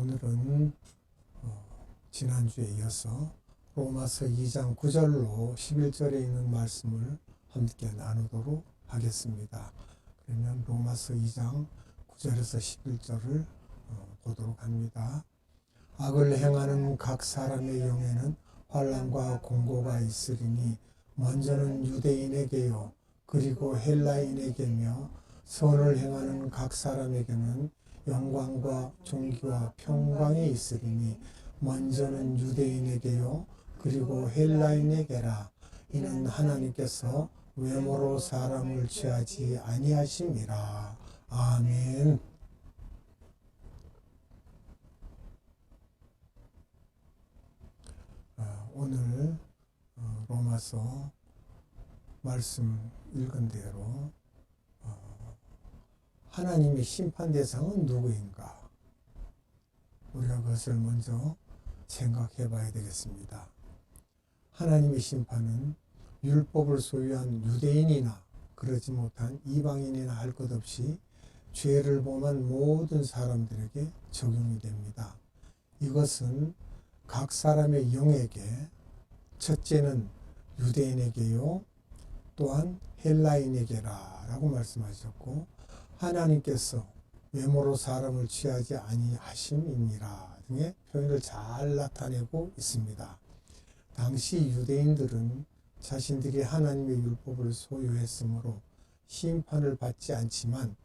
오늘은 지난주에 이어서 로마서 2장 9절로 11절에 있는 말씀을 함께 나누도록 하겠습니다. 그러면 로마서 2장 9절에서 11절을 보도록 합니다. 악을 행하는 각 사람의 영에는 환난과 공고가 있으리니 먼저는 유대인에게요 그리고 헬라인에게며 선을 행하는 각 사람에게는 영광과 존귀와 평강이 있으리니 먼저는 유대인에게요 그리고 헬라인에게라. 이는 하나님께서 외모로 사람을 취하지 아니하심이라. 아멘. 오늘 로마서 말씀 읽은 대로 하나님의 심판 대상은 누구인가? 우리가 그것을 먼저 생각해 봐야 되겠습니다. 하나님의 심판은 율법을 소유한 유대인이나 그러지 못한 이방인이나 할 것 없이 죄를 범한 모든 사람들에게 적용이 됩니다. 이것은 각 사람의 영에게 첫째는 유대인에게요 또한 헬라인에게라 라고 말씀하셨고 하나님께서 외모로 사람을 취하지 아니하심이니라 등의 표현을 잘 나타내고 있습니다. 당시 유대인들은 자신들이 하나님의 율법을 소유했으므로 심판을 받지 않지만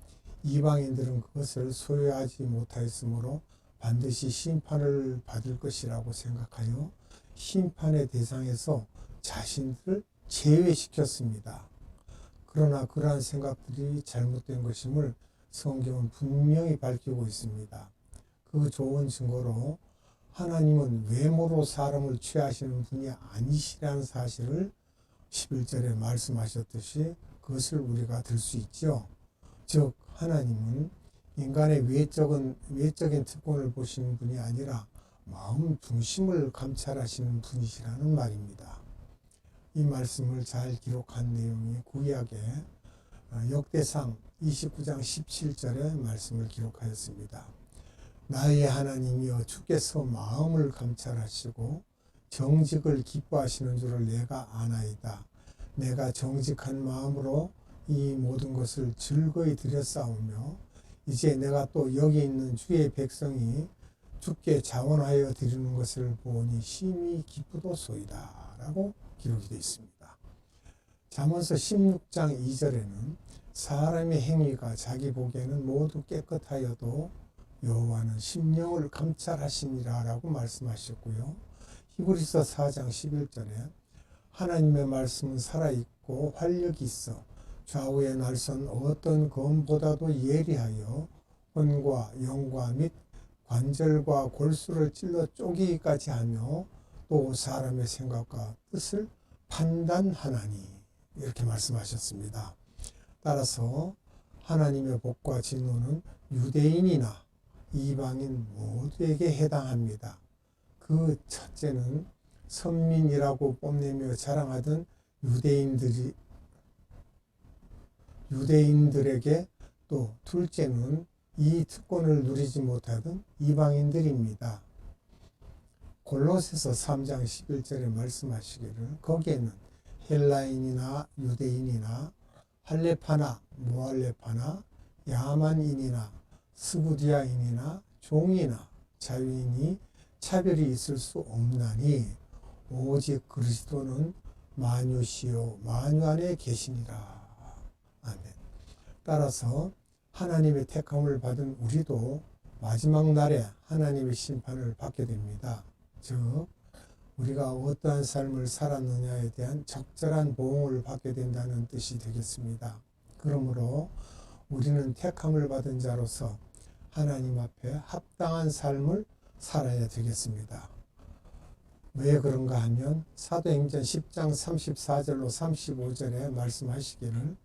이방인들은 그것을 소유하지 못하였으므로 반드시 심판을 받을 것이라고 생각하여 심판의 대상에서 자신들을 제외시켰습니다. 그러나 그러한 생각들이 잘못된 것임을 성경은 분명히 밝히고 있습니다. 그 좋은 증거로 하나님은 외모로 사람을 취하시는 분이 아니시라는 사실을 11절에 말씀하셨듯이 그것을 우리가 들 수 있죠. 즉 하나님은 인간의 외적인 특권을 보시는 분이 아니라 마음 중심을 감찰하시는 분이시라는 말입니다. 이 말씀을 잘 기록한 내용이 구약의 역대상 29장 17절의 말씀을 기록하였습니다. 나의 하나님이여 주께서 마음을 감찰하시고 정직을 기뻐하시는 줄을 내가 아나이다. 내가 정직한 마음으로 이 모든 것을 즐거이 드렸사오며 이제 내가 또 여기 있는 주의 백성이 주께 자원하여 드리는 것을 보니 심히 기쁘도소이다 라고 기록이 되어 있습니다. 잠언서 16장 2절에는 사람의 행위가 자기 보기에는 모두 깨끗하여도 여호와는 심령을 감찰하시니라 라고 말씀하셨고요. 히브리서 4장 11절에 하나님의 말씀은 살아있고 활력이 있어 좌우의 날선 어떤 검보다도 예리하여魂과 영과 및 관절과 골수를 찔러 쪼개기까지 하며 또 사람의 생각과 뜻을 판단하나니 이렇게 말씀하셨습니다. 따라서 하나님의 복과 진노는 유대인이나 이방인 모두에게 해당합니다. 그 첫째는 선민이라고 뽐내며 자랑하던 유대인들에게 또 둘째는 이 특권을 누리지 못하던 이방인들입니다. 골로새서 3장 11절에 말씀하시기를 거기에는 헬라인이나 유대인이나 할레파나 무할레파나 야만인이나 스구디아인이나 종이나 자유인이 차별이 있을 수 없나니 오직 그리스도는 만유시요 만유 안에 계시니라. 아멘. 따라서 하나님의 택함을 받은 우리도 마지막 날에 하나님의 심판을 받게 됩니다. 즉 우리가 어떠한 삶을 살았느냐에 대한 적절한 보응을 받게 된다는 뜻이 되겠습니다. 그러므로 우리는 택함을 받은 자로서 하나님 앞에 합당한 삶을 살아야 되겠습니다. 왜 그런가 하면 사도행전 10장 34절로 35절에 말씀하시기를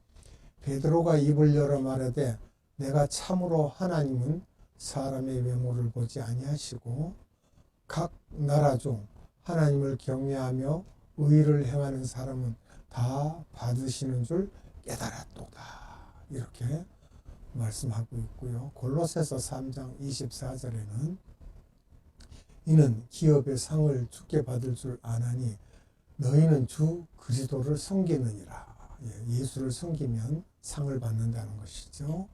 베드로가 입을 열어 말하되 내가 참으로 하나님은 사람의 외모를 보지 아니하시고 각 나라 중 하나님을 경외하며 의를 행하는 사람은 다 받으시는 줄 깨달았도다. 이렇게 말씀하고 있고요. 골로새서 3장 24절에는 이는 기업의 상을 주께 받을 줄 아나니 너희는 주 그리스도를 섬기느니라. 예수를 섬기면 상을 받는다는 것이죠.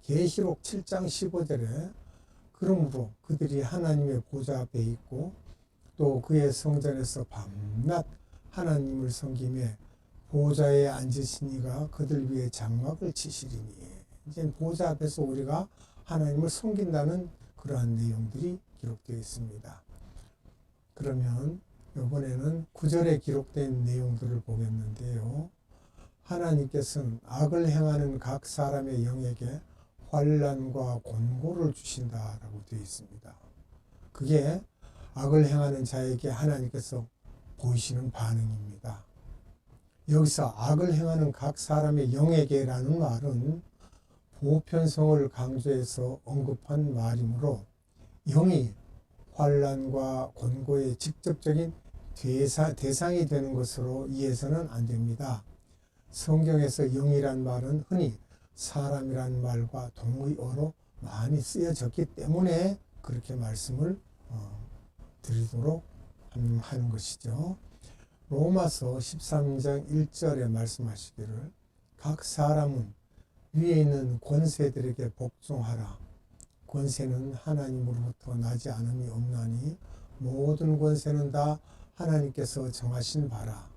계시록 7장 15절에 그러므로 그들이 하나님의 보좌 앞에 있고 또 그의 성전에서 밤낮 하나님을 섬기며 보좌에 앉으신 이가 그들 위에 장막을 치시리니. 이제 보좌 앞에서 우리가 하나님을 섬긴다는 그러한 내용들이 기록되어 있습니다. 그러면 이번에는 9절에 기록된 내용들을 보겠는데요. 하나님께서는 악을 행하는 각 사람의 영에게 환난과 곤고를 주신다라고 되어 있습니다. 그게 악을 행하는 자에게 하나님께서 보이시는 반응입니다. 여기서 악을 행하는 각 사람의 영에게라는 말은 보편성을 강조해서 언급한 말이므로 영이 환난과 곤고의 직접적인 대상이 되는 것으로 이해해서는 안 됩니다. 성경에서 영이란 말은 흔히 사람이란 말과 동의어로 많이 쓰여졌기 때문에 그렇게 말씀을 드리도록 하는 것이죠. 로마서 13장 1절에 말씀하시기를 각 사람은 위에 있는 권세들에게 복종하라. 권세는 하나님으로부터 나지 않음이 없나니 모든 권세는 다 하나님께서 정하신 바라.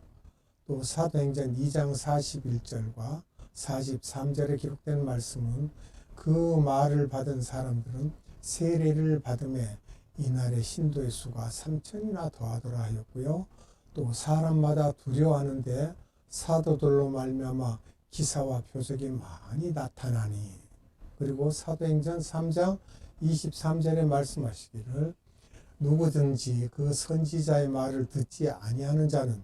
또 사도행전 2장 41절과 43절에 기록된 말씀은 그 말을 받은 사람들은 세례를 받음에 이날의 신도의 수가 3천이나 더하더라 하였고요. 또 사람마다 두려워하는데 사도들로 말미암아 기사와 표적이 많이 나타나니. 그리고 사도행전 3장 23절에 말씀하시기를 누구든지 그 선지자의 말을 듣지 아니하는 자는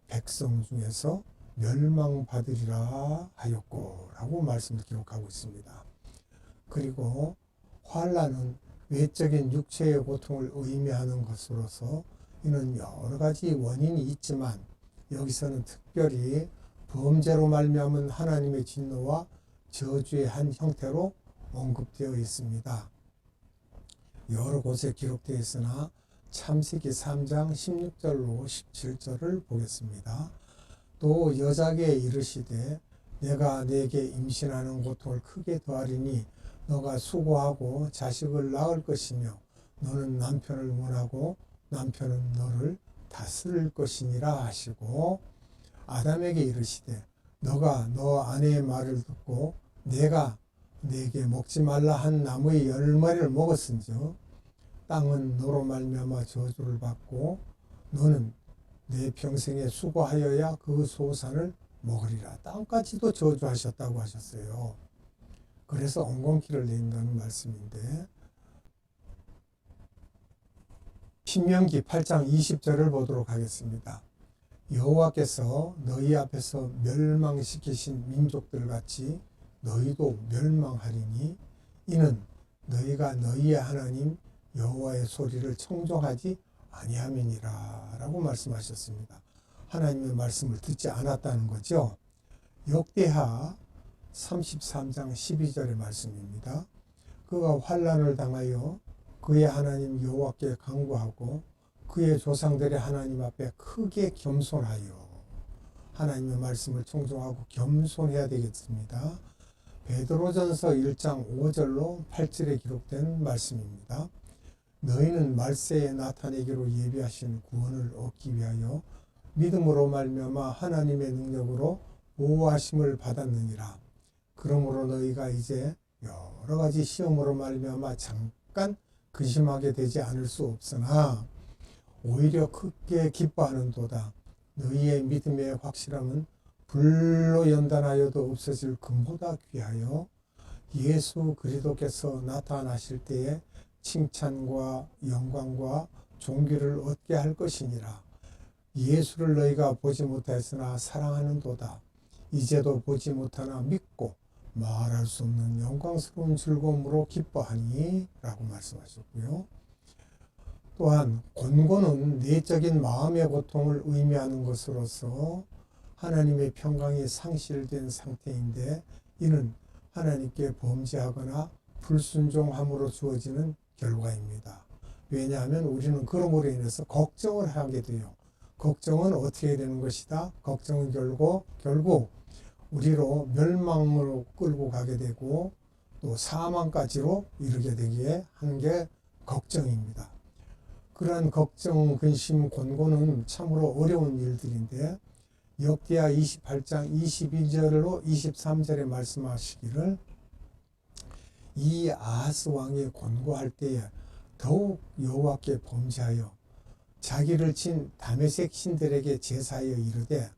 백성 중에서 멸망받으리라 하였고 라고 말씀을 기록하고 있습니다. 그리고 환난은 외적인 육체의 고통을 의미하는 것으로서 이는 여러 가지 원인이 있지만 여기서는 특별히 범죄로 말미암은 하나님의 진노와 저주의 한 형태로 언급되어 있습니다. 여러 곳에 기록되어 있으나 창세기 3장 16절로 17절을 보겠습니다. 또 여자에게 이르시되 내가 네게 임신하는 고통을 크게 더하리니 너가 수고하고 자식을 낳을 것이며 너는 남편을 원하고 남편은 너를 다스릴 것이니라 하시고 아담에게 이르시되 너가 너 아내의 말을 듣고 내가 네게 먹지 말라 한 나무의 열매를 먹었은즉 땅은 너로 말미암아 저주를 받고 너는 내 평생에 수고하여야 그 소산을 먹으리라. 땅까지도 저주하셨다고 하셨어요. 그래서 엉겅퀴를 낸다는 말씀인데 신명기 8장 20절을 보도록 하겠습니다. 여호와께서 너희 앞에서 멸망시키신 민족들 같이 너희도 멸망하리니 이는 너희가 너희의 하나님 여호와의 소리를 청종하지 아니함이니라 라고 말씀하셨습니다. 하나님의 말씀을 듣지 않았다는 거죠. 역대하 33장 12절의 말씀입니다. 그가 환난을 당하여 그의 하나님 여호와께 간구하고 그의 조상들의 하나님 앞에 크게 겸손하여 하나님의 말씀을 청종하고 겸손해야 되겠습니다. 베드로전서 1장 5절로 8절에 기록된 말씀입니다. 너희는 말세에 나타내기로 예비하신 구원을 얻기 위하여 믿음으로 말미암아 하나님의 능력으로 보호하심을 받았느니라. 그러므로 너희가 이제 여러 가지 시험으로 말미암아 잠깐 근심하게 되지 않을 수 없으나 오히려 크게 기뻐하는도다. 너희의 믿음의 확실함은 불로 연단하여도 없어질 금보다 귀하여 예수 그리스도께서 나타나실 때에 칭찬과 영광과 존귀를 얻게 할 것이니라. 예수를 너희가 보지 못하였으나 사랑하는도다. 이제도 보지 못하나 믿고 말할 수 없는 영광스러운 즐거움으로 기뻐하니 라고 말씀하셨고요. 또한 곤고는 내적인 마음의 고통을 의미하는 것으로서 하나님의 평강이 상실된 상태인데 이는 하나님께 범죄하거나 불순종함으로 주어지는 결과입니다. 왜냐하면 우리는 그러므로 인해서 걱정을 하게 돼요. 걱정은 어떻게 되는 것이다? 걱정은 결국 우리로 멸망으로 끌고 가게 되고 또 사망까지로 이르게 되게 하는 게 걱정입니다. 그러한 걱정, 근심, 곤고는 참으로 어려운 일들인데 역대하 28장 22절로 23절에 말씀하시기를 이 아하스 왕이 곤고할 때에 더욱 여호와께 범죄하여 자기를 친 다메섹 신들에게 제사하여 이르되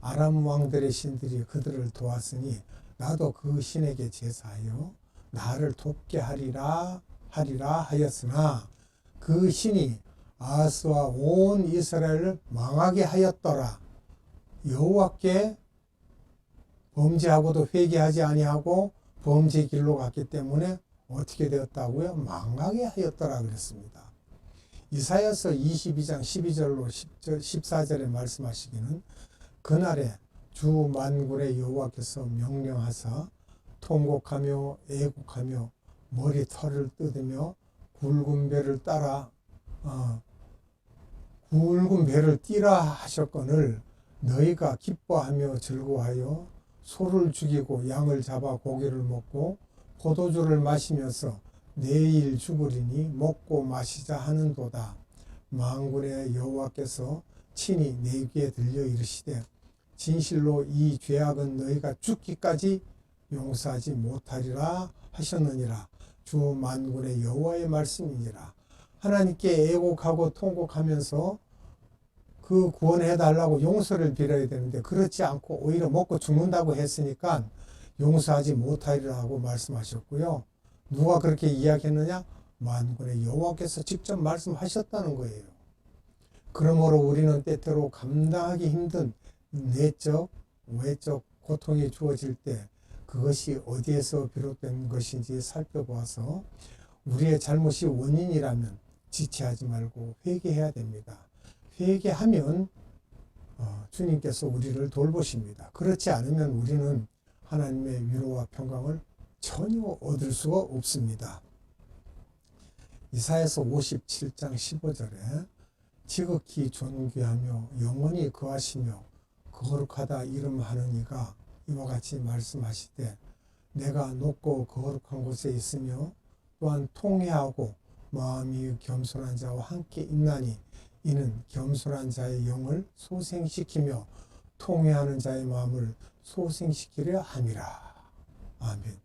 아람 왕들의 신들이 그들을 도왔으니 나도 그 신에게 제사하여 나를 돕게 하리라 하였으나 그 신이 아하스와 온 이스라엘을 망하게 하였더라. 여호와께 범죄하고도 회개하지 아니하고 범죄 길로 갔기 때문에 어떻게 되었다고요? 망하게 하였더라 그랬습니다. 이사야서 22장 12절로 14절에 말씀하시기는 그날에 주 만군의 여호와께서 명령하사 통곡하며 애곡하며 머리털을 뜯으며 굵은 배를 띠라 하셨거늘 너희가 기뻐하며 즐거워하여 소를 죽이고 양을 잡아 고기를 먹고 포도주를 마시면서 내일 죽으리니 먹고 마시자 하는도다. 만군의 여호와께서 친히 내 귀에 들려 이르시되 진실로 이 죄악은 너희가 죽기까지 용서하지 못하리라 하셨느니라. 주 만군의 여호와의 말씀이니라. 하나님께 애곡하고 통곡하면서 그 구원해 달라고 용서를 빌어야 되는데 그렇지 않고 오히려 먹고 죽는다고 했으니까 용서하지 못하리라고 말씀하셨고요. 누가 그렇게 이야기했느냐? 만군의 여호와께서 직접 말씀하셨다는 거예요. 그러므로 우리는 때때로 감당하기 힘든 내적, 외적 고통이 주어질 때 그것이 어디에서 비롯된 것인지 살펴보아서 우리의 잘못이 원인이라면 지체하지 말고 회개해야 됩니다. 회개하면 주님께서 우리를 돌보십니다. 그렇지 않으면 우리는 하나님의 위로와 평강을 전혀 얻을 수가 없습니다. 이사야서 57장 15절에 지극히 존귀하며 영원히 거하시며 거룩하다 이름하는 이가 이와 같이 말씀하시되 내가 높고 거룩한 곳에 있으며 또한 통회하고 마음이 겸손한 자와 함께 있나니 이는 겸손한 자의 영을 소생시키며 통회하는 자의 마음을 소생시키려 함이라. 아멘.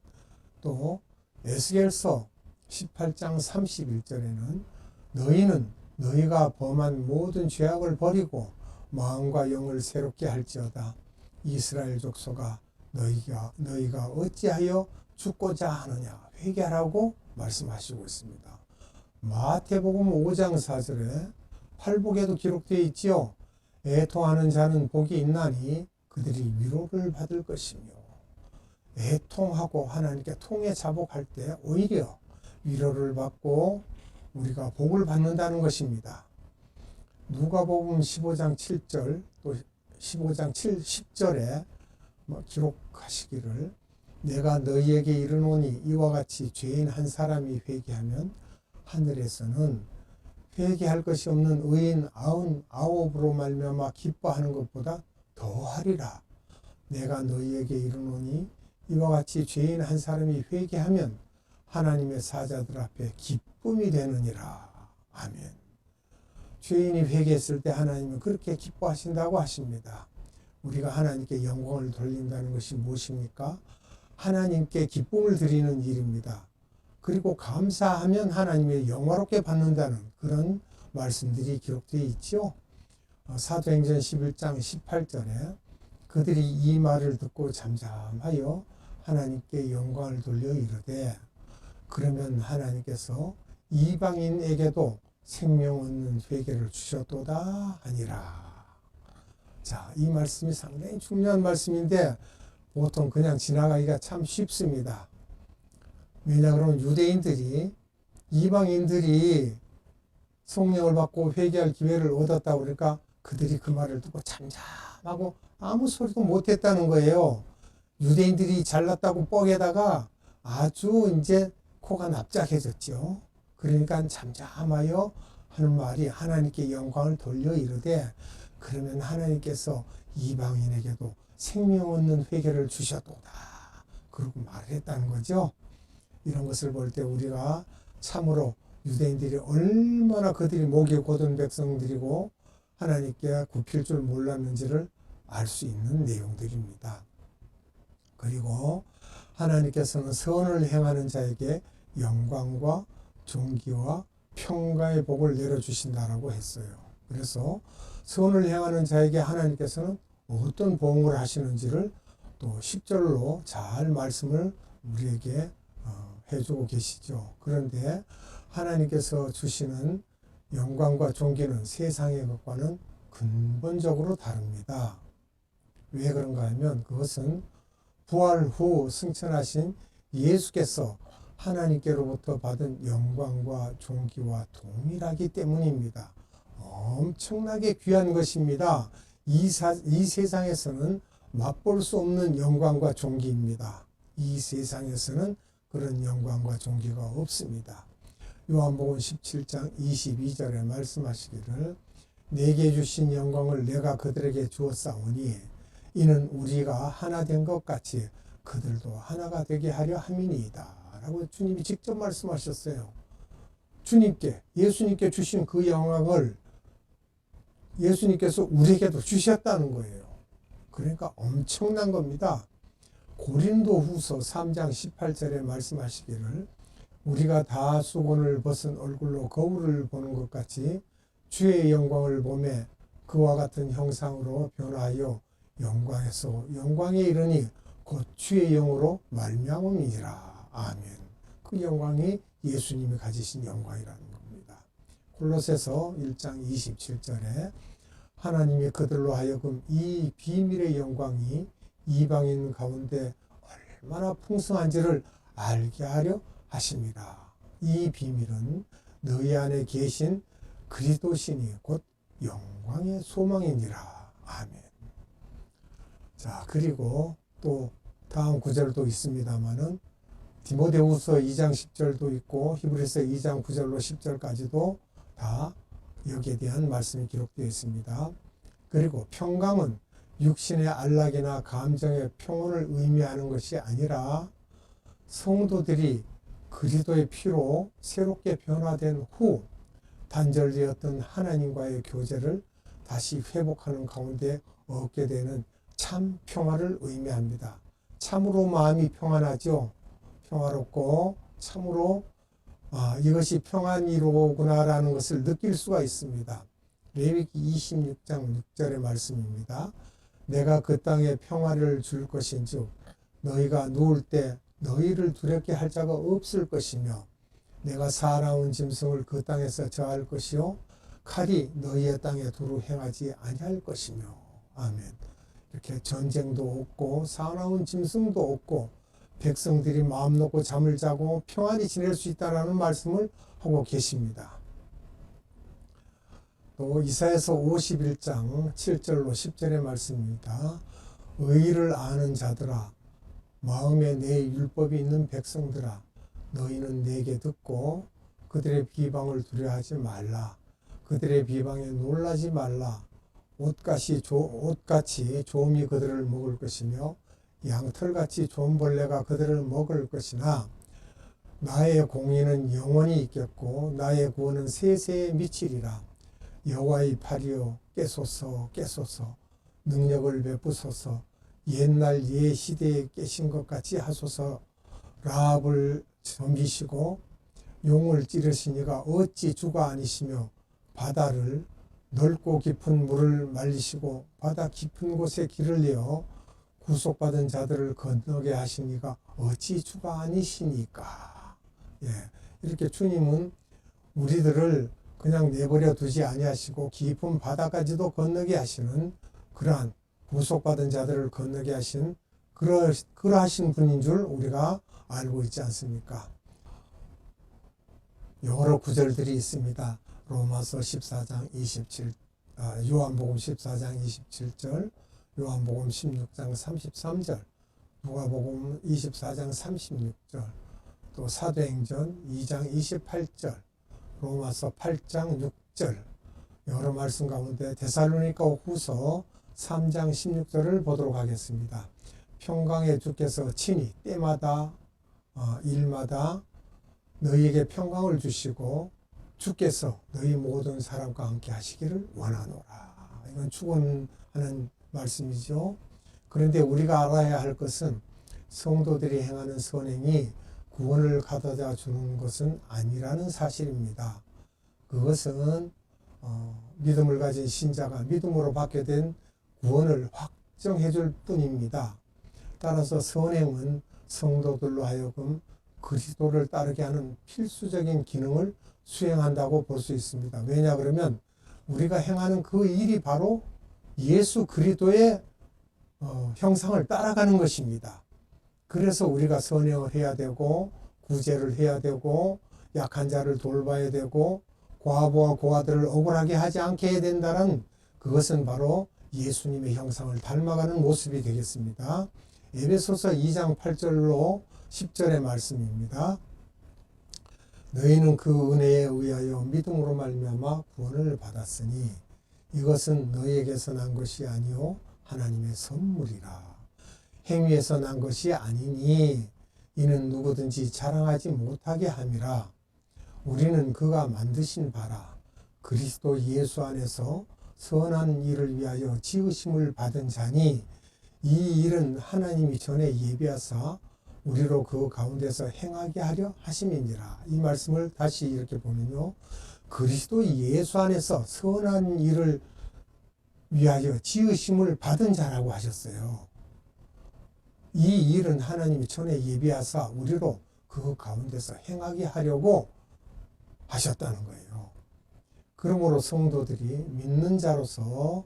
또 에스겔서 18장 31절에는 너희는 너희가 범한 모든 죄악을 버리고 마음과 영을 새롭게 할지어다. 이스라엘 족속아 너희가 어찌하여 죽고자 하느냐 회개하라고 말씀하시고 있습니다. 마태복음 5장 4절에 팔복에도 기록되어 있지요. 애통하는 자는 복이 있나니 그들이 위로를 받을 것이며 애통하고 하나님께 통해 자복할 때 오히려 위로를 받고 우리가 복을 받는다는 것입니다. 누가복음 15장 7절 또 15장 10절에 기록하시기를 내가 너희에게 이르노니 이와 같이 죄인 한 사람이 회개하면 하늘에서는 회개할 것이 없는 의인 99으로 말미암아 기뻐하는 것보다 더하리라. 내가 너희에게 이르노니 이와 같이 죄인 한 사람이 회개하면 하나님의 사자들 앞에 기쁨이 되느니라. 아멘. 죄인이 회개했을 때 하나님은 그렇게 기뻐하신다고 하십니다. 우리가 하나님께 영광을 돌린다는 것이 무엇입니까? 하나님께 기쁨을 드리는 일입니다. 그리고 감사하면 하나님의 영화롭게 받는다는 그런 말씀들이 기록되어 있죠. 사도행전 11장 18절에 그들이 이 말을 듣고 잠잠하여 하나님께 영광을 돌려 이르되 그러면 하나님께서 이방인에게도 생명 얻는 회개를 주셨도다 하니라. 자, 이 말씀이 상당히 중요한 말씀인데 보통 그냥 지나가기가 참 쉽습니다. 왜냐 그러면 유대인들이 이방인들이 성령을 받고 회개할 기회를 얻었다고 그러니까 그들이 그 말을 듣고 잠잠하고 아무 소리도 못했다는 거예요. 유대인들이 잘났다고 뻐개다가 아주 이제 코가 납작해졌죠. 그러니까 잠잠하여 하는 말이 하나님께 영광을 돌려 이르되 그러면 하나님께서 이방인에게도 생명 얻는 회개를 주셨도다. 그러고 말을 했다는 거죠. 이런 것을 볼 때 우리가 참으로 유대인들이 얼마나 그들이 목이 곧은 백성들이고 하나님께 굽힐 줄 몰랐는지를 알 수 있는 내용들입니다. 그리고 하나님께서는 선을 행하는 자에게 영광과 존귀와 평가의 복을 내려주신다라고 했어요. 그래서 선을 행하는 자에게 하나님께서는 어떤 보응을 하시는지를 또 10절로 잘 말씀을 우리에게 해주고 계시죠. 그런데 하나님께서 주시는 영광과 존귀는 세상의 것과는 근본적으로 다릅니다. 왜 그런가 하면 그것은 부활 후 승천하신 예수께서 하나님께로부터 받은 영광과 존귀와 동일하기 때문입니다. 엄청나게 귀한 것입니다. 이 세상에서는 맛볼 수 없는 영광과 존귀입니다. 이 세상에서는 그런 영광과 존귀가 없습니다. 요한복음 17장 22절에 말씀하시기를 내게 주신 영광을 내가 그들에게 주었사오니 이는 우리가 하나 된 것 같이 그들도 하나가 되게 하려 함이니이다 라고 주님이 직접 말씀하셨어요. 예수님께 주신 그 영광을 예수님께서 우리에게도 주셨다는 거예요. 그러니까 엄청난 겁니다. 고린도 후서 3장 18절에 말씀하시기를 우리가 다 수건을 벗은 얼굴로 거울을 보는 것 같이 주의 영광을 보매 그와 같은 형상으로 변화하여 영광에서 영광에 이르니 곧 주의 영으로 말미암음이니라. 아멘. 그 영광이 예수님이 가지신 영광이라는 겁니다. 골로새서 1장 27절에 하나님이 그들로 하여금 이 비밀의 영광이 이방인 가운데 얼마나 풍성한지를 알게 하려 하십니다. 이 비밀은 너희 안에 계신 그리스도시니 곧 영광의 소망이니라. 아멘. 자, 그리고 또 다음 구절도 있습니다만은 디모데후서 2장 10절도 있고 히브리서 2장 9절로 10절까지도 다 여기에 대한 말씀이 기록되어 있습니다. 그리고 평강은 육신의 안락이나 감정의 평온을 의미하는 것이 아니라 성도들이 그리스도의 피로 새롭게 변화된 후 단절되었던 하나님과의 교제를 다시 회복하는 가운데 얻게 되는 참 평화를 의미합니다. 참으로 마음이 평안하죠. 평화롭고 참으로 이것이 평안이로구나라는 것을 느낄 수가 있습니다. 레위기 26장 6절의 말씀입니다. 내가 그 땅에 평화를 줄 것인즉 너희가 누울 때 너희를 두렵게 할 자가 없을 것이며 내가 사나운 짐승을 그 땅에서 저할 것이요 칼이 너희의 땅에 두루 행하지 아니할 것이며. 아멘. 이렇게 전쟁도 없고 사나운 짐승도 없고 백성들이 마음 놓고 잠을 자고 평안히 지낼 수 있다는 말씀을 하고 계십니다. 또 이사야서 51장 7절로 10절의 말씀입니다. 의를 아는 자들아 마음에 내 율법이 있는 백성들아 너희는 내게 듣고 그들의 비방을 두려워하지 말라. 그들의 비방에 놀라지 말라. 옷같이 조음이 그들을 먹을 것이며 양털같이 존벌레가 그들을 먹을 것이나 나의 공의는 영원히 있겠고 나의 구원은 세세에 미치리라. 여호와의 팔이여 깨소서 깨소서 능력을 베푸소서 옛날 시대에 깨신 것 같이 하소서. 라합을 섬기시고 용을 찌르시니가 어찌 주가 아니시며 바다를 넓고 깊은 물을 말리시고 바다 깊은 곳에 길을 내어 구속받은 자들을 건너게 하시니가 어찌 주가 아니시니까. 예, 이렇게 주님은 우리들을 그냥 내버려 두지 아니하시고 깊은 바다까지도 건너게 하시는 그러한 구속받은 자들을 건너게 하신 그러하신 분인 줄 우리가 알고 있지 않습니까? 여러 구절들이 있습니다. 로마서 14장 27, 요한복음 14장 27절, 요한복음 16장 33절, 누가복음 24장 36절, 또 사도행전 2장 28절, 로마서 8장 6절, 여러 말씀 가운데 데살로니가 후서 3장 16절을 보도록 하겠습니다. 평강의 주께서 친히 때마다 일마다 너희에게 평강을 주시고 주께서 너희 모든 사람과 함께 하시기를 원하노라. 이건 축원하는 말씀이죠. 그런데 우리가 알아야 할 것은 성도들이 행하는 선행이 구원을 가져다 주는 것은 아니라는 사실입니다. 그것은 믿음을 가진 신자가 믿음으로 받게 된 구원을 확정해 줄 뿐입니다. 따라서 선행은 성도들로 하여금 그리스도를 따르게 하는 필수적인 기능을 수행한다고 볼 수 있습니다. 왜냐 그러면 우리가 행하는 그 일이 바로 예수 그리스도의 형상을 따라가는 것입니다. 그래서 우리가 선행을 해야 되고 구제를 해야 되고 약한 자를 돌봐야 되고 과부와 고아들을 억울하게 하지 않게 해야 된다는, 그것은 바로 예수님의 형상을 닮아가는 모습이 되겠습니다. 에베소서 2장 8절로 10절의 말씀입니다. 너희는 그 은혜에 의하여 믿음으로 말미암아 구원을 받았으니 이것은 너희에게서 난 것이 아니요 하나님의 선물이라. 행위에서 난 것이 아니니 이는 누구든지 자랑하지 못하게 함이라. 우리는 그가 만드신 바라 그리스도 예수 안에서 선한 일을 위하여 지으심을 받은 자니 이 일은 하나님이 전에 예비하사 우리로 그 가운데서 행하게 하려 하심이니라. 이 말씀을 다시 이렇게 보면요, 그리스도 예수 안에서 선한 일을 위하여 지으심을 받은 자라고 하셨어요. 이 일은 하나님이 전에 예비하사 우리로 그 가운데서 행하게 하려고 하셨다는 거예요. 그러므로 성도들이 믿는 자로서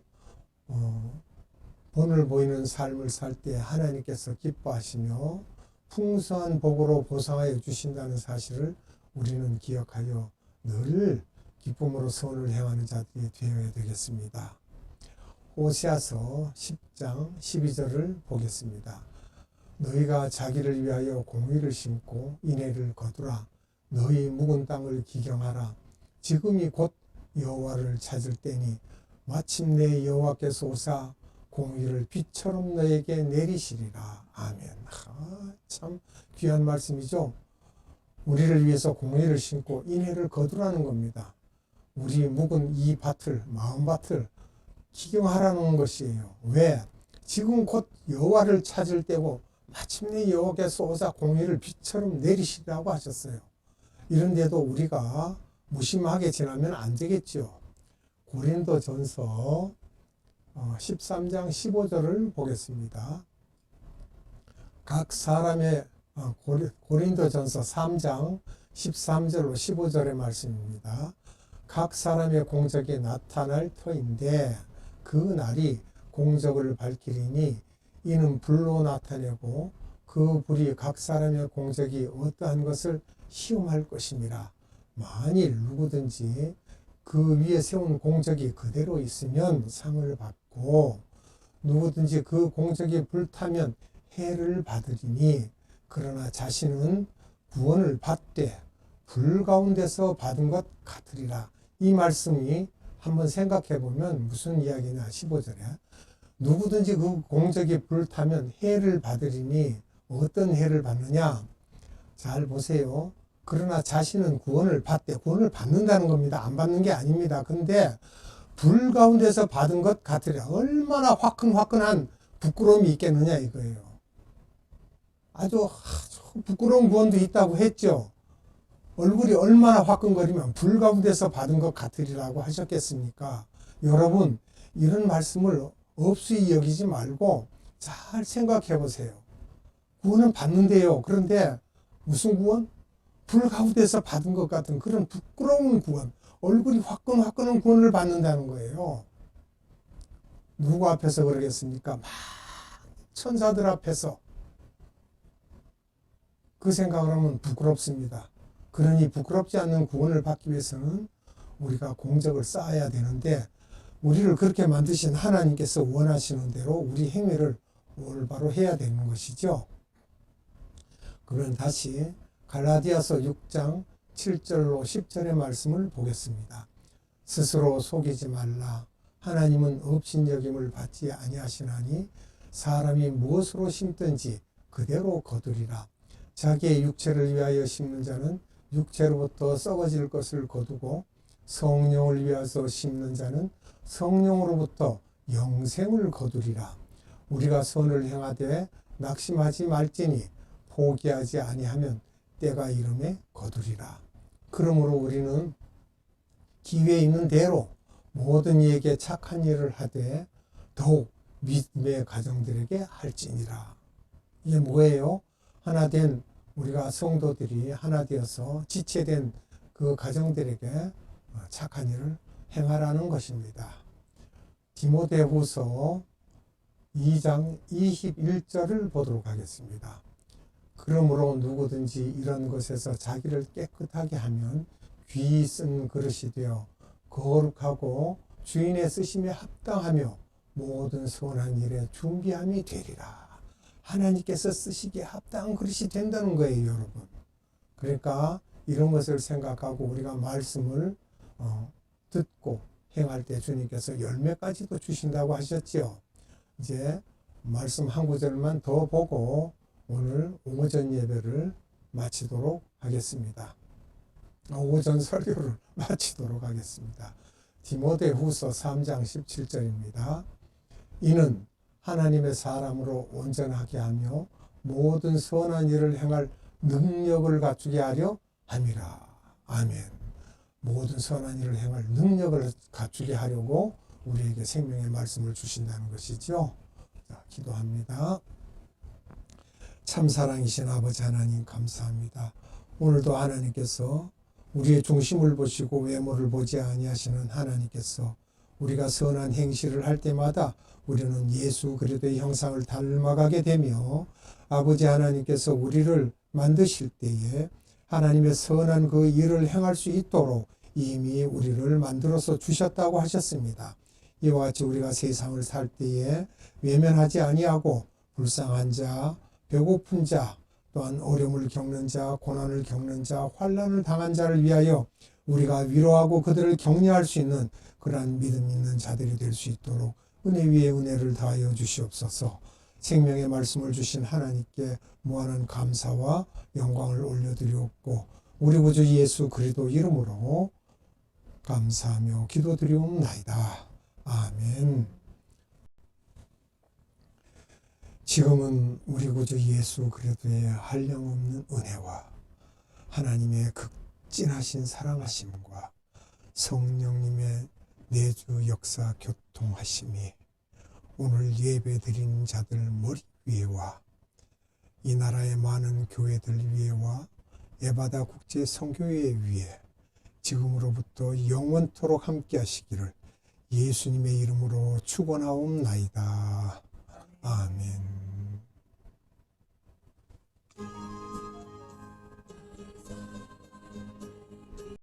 본을 보이는 삶을 살 때 하나님께서 기뻐하시며 풍성한 복으로 보상하여 주신다는 사실을 우리는 기억하여 늘 기쁨으로 선을 행하는 자들이 되어야 되겠습니다. 호세아서 10장 12절을 보겠습니다. 너희가 자기를 위하여 공의를 심고 인애를 거두라. 너희 묵은 땅을 기경하라. 지금이 곧 여호와를 찾을 때니 마침내 여호와께서 오사 공의를 비처럼 너에게 내리시리라. 아멘. 참 귀한 말씀이죠. 우리를 위해서 공의를 심고 인애를 거두라는 겁니다. 우리 묵은 이 밭을, 마음밭을 기경하라는 것이에요. 왜? 지금 곧 여호와를 찾을 때고 마침내 여호와께서 오사 공의를 비처럼 내리시라고 하셨어요. 이런데도 우리가 무심하게 지나면 안 되겠죠. 고린도전서 13장 15절을 보겠습니다. 각 사람의 고린도전서 3장 13절로 15절의 말씀입니다. 각 사람의 공적이 나타날 터인데 그 날이 공적을 밝히리니 이는 불로 나타내고 그 불이 각 사람의 공적이 어떠한 것을 시험할 것임이라. 만일 누구든지 그 위에 세운 공적이 그대로 있으면 상을 받고 누구든지 그 공적이 불타면 해를 받으리니 그러나 자신은 구원을 받되 불 가운데서 받은 것 같으리라. 이 말씀이 한번 생각해 보면 무슨 이야기냐. 15절에 누구든지 그 공적이 불타면 해를 받으리니 어떤 해를 받느냐. 잘 보세요. 그러나 자신은 구원을 받되, 구원을 받는다는 겁니다. 안 받는 게 아닙니다. 근데 불 가운데서 받은 것 같으리라. 얼마나 화끈화끈한 부끄러움이 있겠느냐 이거예요. 아주 부끄러운 구원도 있다고 했죠. 얼굴이 얼마나 화끈거리면 불 가운데서 받은 것 같으리라고 하셨겠습니까? 여러분, 이런 말씀을 없이 여기지 말고 잘 생각해 보세요. 구원은 받는데요. 그런데 무슨 구원? 불 가운데서 받은 것 같은 그런 부끄러운 구원, 얼굴이 화끈화끈한 구원을 받는다는 거예요. 누구 앞에서 그러겠습니까? 막 천사들 앞에서. 그 생각을 하면 부끄럽습니다. 그러니 부끄럽지 않는 구원을 받기 위해서는 우리가 공적을 쌓아야 되는데 우리를 그렇게 만드신 하나님께서 원하시는 대로 우리 행위를 올바로 해야 되는 것이죠. 그러면 다시 갈라디아서 6장 7절로 10절의 말씀을 보겠습니다. 스스로 속이지 말라. 하나님은 업신여김을 받지 아니하시나니 사람이 무엇으로 심든지 그대로 거두리라. 자기의 육체를 위하여 심는 자는 육체로부터 썩어질 것을 거두고 성령을 위하여 심는 자는 성령으로부터 영생을 거두리라. 우리가 선을 행하되 낙심하지 말지니 포기하지 아니하면 때가 이름에 거두리라. 그러므로 우리는 기회 있는 대로 모든 이에게 착한 일을 하되 더욱 믿음의 가정들에게 할지니라. 이게 뭐예요? 하나된 우리가 성도들이 하나 되어서 지체된 그 가정들에게 착한 일을 행하라는 것입니다. 디모데후서 2장 21절을 보도록 하겠습니다. 그러므로 누구든지 이런 것에서 자기를 깨끗하게 하면 귀히 쓴 그릇이 되어 거룩하고 주인의 쓰심에 합당하며 모든 선한 일에 준비함이 되리라. 하나님께서 쓰시기에 합당한 그릇이 된다는 거예요, 여러분. 그러니까 이런 것을 생각하고 우리가 말씀을 듣고 행할 때 주님께서 열매까지도 주신다고 하셨지요. 이제 말씀 한 구절만 더 보고 오늘 오전 예배를 마치도록 하겠습니다. 오전 설교를 마치도록 하겠습니다. 디모데후서 3장 17절입니다. 이는 하나님의 사람으로 온전하게 하며 모든 선한 일을 행할 능력을 갖추게 하려 함이라. 아멘. 모든 선한 일을 행할 능력을 갖추게 하려고 우리에게 생명의 말씀을 주신다는 것이죠. 자, 기도합니다. 참사랑이신 아버지 하나님 감사합니다. 오늘도 하나님께서 우리의 중심을 보시고 외모를 보지 아니하시는 하나님께서 우리가 선한 행실을 할 때마다 우리는 예수 그리스도의 형상을 닮아가게 되며 아버지 하나님께서 우리를 만드실 때에 하나님의 선한 그 일을 행할 수 있도록 이미 우리를 만들어서 주셨다고 하셨습니다. 이와 같이 우리가 세상을 살 때에 외면하지 아니하고 불쌍한 자, 배고픈 자, 또한 어려움을 겪는 자, 고난을 겪는 자, 환난을 당한 자를 위하여 우리가 위로하고 그들을 격려할 수 있는 그러한 믿음 있는 자들이 될 수 있도록 은혜 위에 은혜를 다하여 주시옵소서. 생명의 말씀을 주신 하나님께 무한한 감사와 영광을 올려드리옵고 우리 구주 예수 그리스도 이름으로 감사하며 기도드리옵나이다. 아멘. 지금은 우리 구주 예수 그리스도의 한량없는 은혜와 하나님의 극진하신 사랑하심과 성령님의 내주 역사 교통하심이 오늘 예배드린 자들 머리 위에와 이 나라의 많은 교회들 위에와 에바다 국제 선교회 위에 지금으로부터 영원토록 함께 하시기를 예수님의 이름으로 축원하옵나이다. 아멘.